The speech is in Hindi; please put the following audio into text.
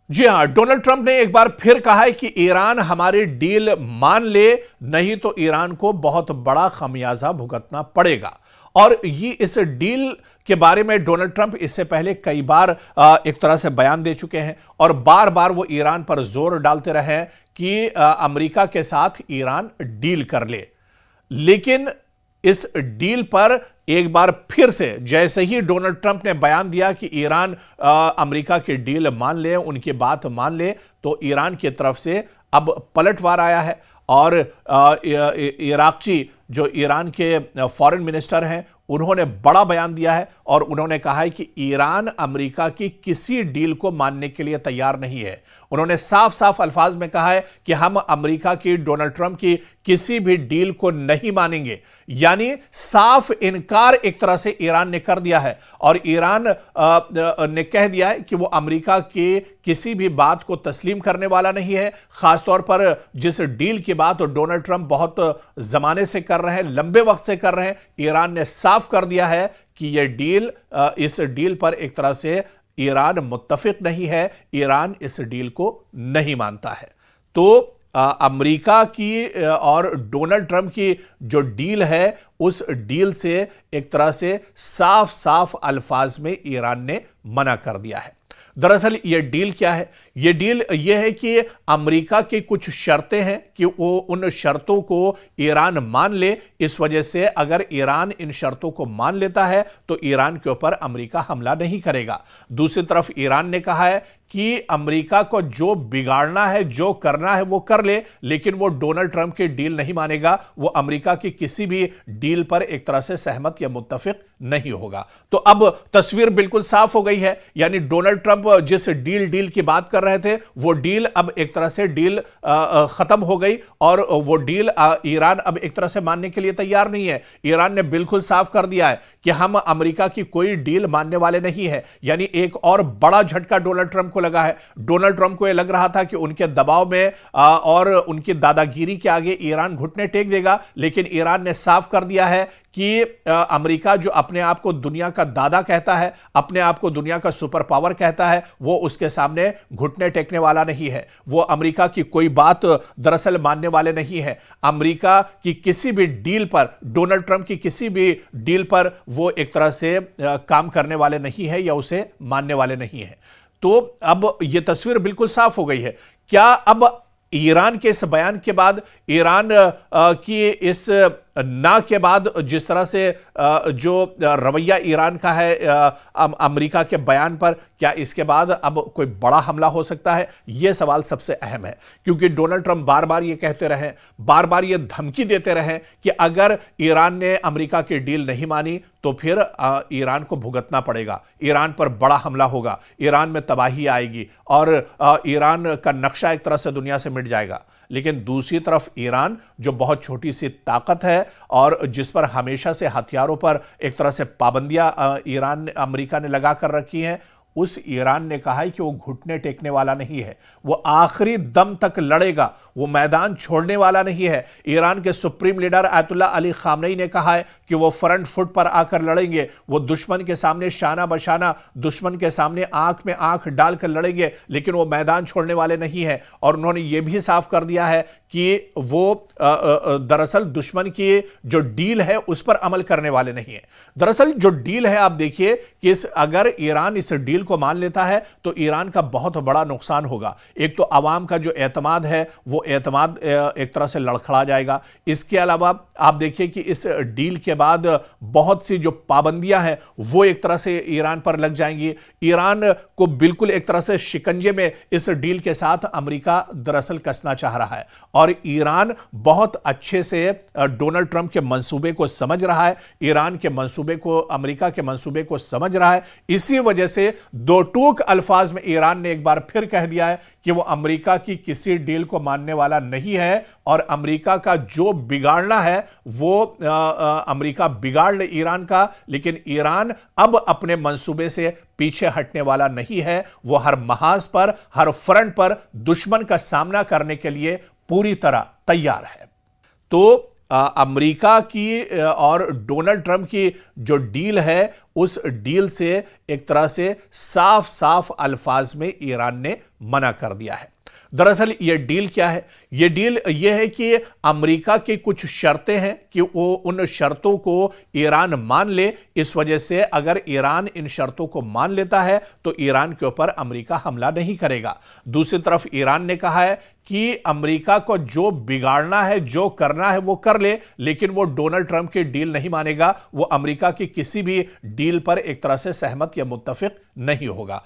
जी हां, डोनाल्ड ट्रंप ने एक बार फिर कहा है कि ईरान हमारी डील मान ले, नहीं तो ईरान को बहुत बड़ा खमियाजा भुगतना पड़ेगा। और ये इस डील के बारे में डोनाल्ड ट्रंप इससे पहले कई बार एक तरह से बयान दे चुके हैं और बार बार वो ईरान पर जोर डालते रहे हैं कि अमेरिका के साथ ईरान डील कर ले। लेकिन इस डील पर एक बार फिर से जैसे ही डोनाल्ड ट्रंप ने बयान दिया कि ईरान अमेरिका की डील मान ले, उनकी बात मान ले, तो ईरान की तरफ से अब पलटवार आया है। और इराक़ची जो ईरान के फॉरेन मिनिस्टर हैं, उन्होंने बड़ा बयान दिया है और उन्होंने कहा है कि ईरान अमेरिका की किसी डील को मानने के लिए तैयार नहीं है। उन्होंने साफ साफ अल्फाज में कहा है कि हम अमेरिका की, डोनाल्ड ट्रंप की किसी भी डील को नहीं मानेंगे। यानी साफ इनकार एक तरह से ईरान ने कर दिया है और ईरान ने कह दिया है कि वो अमेरिका की किसी भी बात को तस्लीम करने वाला नहीं है। खासतौर पर जिस डील की बात डोनाल्ड ट्रंप बहुत जमाने से कर रहे हैं, लंबे वक्त से कर रहे हैं, ईरान ने साफ कर दिया है कि यह डील, इस डील पर एक तरह से ईरान मुत्तफिक नहीं है, ईरान इस डील को नहीं मानता है। तो अमेरिका की और डोनाल्ड ट्रंप की जो डील है, उस डील से एक तरह से साफ साफ अल्फाज में ईरान ने मना कर दिया है। दरअसल यह डील क्या है? यह डील यह है कि अमेरिका की कुछ शर्तें हैं कि वो उन शर्तों को ईरान मान ले। इस वजह से अगर ईरान इन शर्तों को मान लेता है तो ईरान के ऊपर अमेरिका हमला नहीं करेगा। दूसरी तरफ ईरान ने कहा है कि अमेरिका को जो बिगाड़ना है, जो करना है वो कर ले, लेकिन वो डोनाल्ड ट्रंप की डील नहीं मानेगा। वो अमेरिका की किसी भी डील पर एक तरह से सहमत या मुत्तफिक नहीं होगा। तो अब तस्वीर बिल्कुल साफ हो गई है। यानी डोनाल्ड ट्रंप जिस डील की बात कर रहे थे, वो डील अब एक तरह से डील खत्म हो गई और वो डील ईरान अब एक तरह से मानने के लिए तैयार नहीं है। ईरान ने बिल्कुल साफ कर दिया है कि हम अमेरिका की कोई डील मानने वाले नहीं है। यानी एक और बड़ा झटका डोनाल्ड ट्रंप को लगा है। डोनाल्ड ट्रंप को यह लग रहा था कि उनके दबाव में और उनकी दादागिरी के आगे ईरान घुटने टेक देगा, लेकिन ईरान ने साफ कर दिया है कि अमेरिका जो अपने आप को दुनिया का दादा कहता है, अपने आप को दुनिया का सुपर पावर कहता है, वो उसके सामने घुटने टेकने वाला नहीं है। वो अमेरिका की कोई बात दरअसल मानने वाले नहीं है। अमेरिका की किसी भी डील पर, डोनाल्ड ट्रंप की किसी भी डील पर वो एक तरह से काम करने वाले नहीं है या उसे मानने वाले नहीं है। तो अब यह तस्वीर बिल्कुल साफ हो गई है। क्या अब ईरान के इस बयान के बाद, ईरान की इस ना के बाद जिस तरह से जो रवैया ईरान का है अमेरिका के बयान पर, क्या इसके बाद अब कोई बड़ा हमला हो सकता है? यह सवाल सबसे अहम है, क्योंकि डोनाल्ड ट्रंप बार बार ये कहते रहे, बार बार ये धमकी देते रहे कि अगर ईरान ने अमेरिका की डील नहीं मानी तो फिर ईरान को भुगतना पड़ेगा, ईरान पर बड़ा हमला होगा, ईरान में तबाही आएगी और ईरान का नक्शा एक तरह से दुनिया से मिट जाएगा। लेकिन दूसरी तरफ ईरान जो बहुत छोटी सी ताकत है और जिस पर हमेशा से हथियारों पर एक तरह से पाबंदियां ईरान अमेरिका ने लगा कर रखी हैं, उस ईरान ने कहा है कि वो घुटने टेकने वाला नहीं है, वो आखिरी दम तक लड़ेगा, वो मैदान छोड़ने वाला नहीं है। ईरान के supreme leader ayatollah Ali Khamenei ने कहा है कि वो फ्रंट फुट पर आकर लड़ेंगे, वो दुश्मन के सामने शाना बशाना, दुश्मन के सामने आंख में आंख डालकर लड़ेंगे, लेकिन वो मैदान छोड़ने वाले नहीं है। और उन्होंने ये भी साफ कर दिया है कि वो दरअसल दुश्मन की जो डील है उस पर अमल करने वाले नहीं है। दरअसल जो डील है, आप देखिए कि अगर ईरान इस डील को मान लेता है तो ईरान का बहुत बड़ा नुकसान होगा। एक तो आवाम का जो एतमाद है, वो एतमाद एक तरह से लड़खड़ा जाएगा। इसके अलावा आप देखिए कि इस डील के बाद बहुत सी जो पाबंदियां हैं वो एक तरह से ईरान पर लग जाएंगी। ईरान को बिल्कुल एक तरह से शिकंजे में इस डील के साथ अमेरिका दरअसल कसना चाह रहा है और ईरान बहुत अच्छे से डोनाल्ड ट्रंप के मंसूबे को समझ रहा है, ईरान के मंसूबे को, अमेरिका के मंसूबे को समझ रहा है। इसी वजह से दो टूक अल्फाज में ईरान ने एक बार फिर कह दिया है कि वो अमेरिका की किसी डील को मानने वाला नहीं है और अमेरिका का जो बिगाड़ना है वो अमेरिका बिगाड़ ले ईरान का, लेकिन ईरान अब अपने मंसूबे से पीछे हटने वाला नहीं है। वो हर महाज पर, हर फ्रंट पर दुश्मन का सामना करने के लिए पूरी तरह तैयार है। तो अमेरिका की और डोनाल्ड ट्रंप की जो डील है उस डील से एक तरह से साफ साफ अल्फाज में ईरान ने मना कर दिया है। दरअसल यह डील क्या है? यह डील यह है कि अमेरिका की कुछ शर्तें हैं कि वो उन शर्तों को ईरान मान ले। इस वजह से अगर ईरान इन शर्तों को मान लेता है तो ईरान के ऊपर अमेरिका हमला नहीं करेगा। दूसरी तरफ ईरान ने कहा है कि अमेरिका को जो बिगाड़ना है, जो करना है वो कर ले, लेकिन वो डोनाल्ड ट्रंप की डील नहीं मानेगा। वो अमेरिका की किसी भी डील पर एक तरह से सहमत या मुत्तफिक नहीं होगा।